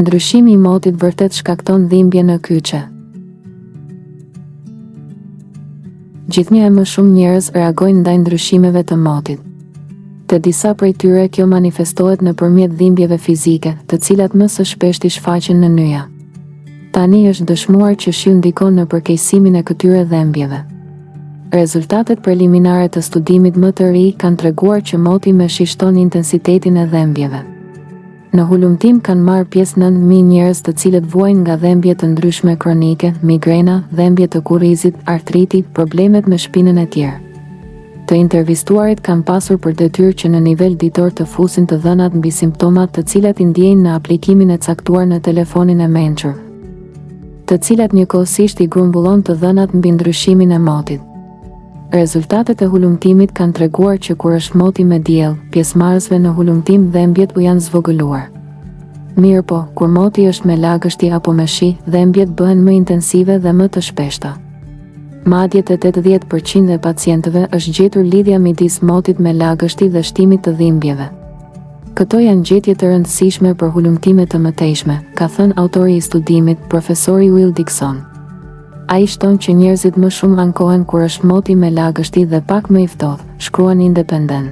Ndryshimi i motit vërtet shkakton dhimbje në kyçe. Gjithnjë e më shumë njerëz reagojnë ndaj ndryshimeve të motit. Te disa prej tyre kjo manifestohet nëpërmjet dhimbjeve fizike, të cilat më së shpeshti shfaqen në nyja. Tani është dëshmuar që shiu ndikon në përkeqësimin e këtyre dhimbjeve. Rezultatet preliminare të studimit më të ri kanë treguar që moti më shishton intensitetin e dhimbjeve. Në hulumtim kanë marrë pjesë 9.000 njerëz të cilët vuajnë nga dhimbje të ndryshme kronike, migrena, dhimbje të kurrizit, artriti, problemet me shpinën e tjerë. Të intervistuarit kanë pasur për detyrë që në nivel ditor të fusin të dhënat mbi simptomat të cilat i ndjejnë në aplikimin e caktuar në telefonin e mençur, të cilat njëkohësisht i grumbullon të dhënat mbi ndryshimin e motit. Rezultatet e hulumtimit kanë treguar që kur është moti me diell, pjesëmarrësve në hulumtim dhimbjet u janë zvogëluar. Mirë po, kur moti është me lagështi apo me shi, dhimbjet bëhen më intensive dhe më të shpeshta. Madje te 80% e pacientëve është gjetur lidhja midis motit me lagështi dhe shtimit të dhimbjeve. Këto janë gjetje të rëndësishme për hulumtime të mëtejshme, ka thënë autori i studimit, profesori Will Dixon. Ai shton që njerëzit më shumë ankohen kur është moti me lagështi dhe pak më i ftohtë, shkruan Independent.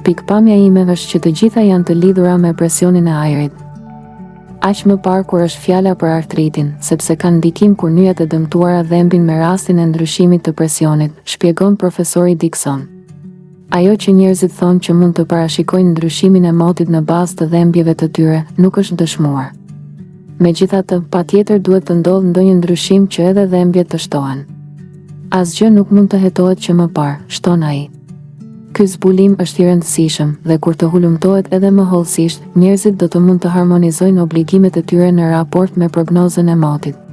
Pikpamja ime është që të gjitha janë të lidhura me presionin e ajrit. Aq më parë kur është fjala për artritin, sepse kanë ndikim kur nyjat e dëmtuara dhembin me rastin e ndryshimit të presionit, shpjegon profesori Dixon. Ajo që njerëzit thonë që mund të parashikojnë ndryshimin e motit në bazë të dhembjeve të tyre, nuk është dëshmuar. Megjithatë, patjetër duhet të ndodhë ndonjë ndryshim që edhe dhembjet të shtohen. Asgjë nuk mund të hetohet që më parë, shton ai. Ky zbulim është i rëndësishëm dhe kur të hulumtohet edhe më hollësisht, njerëzit do të mund të harmonizojnë obligimet e tyre në raport me prognozën e motit.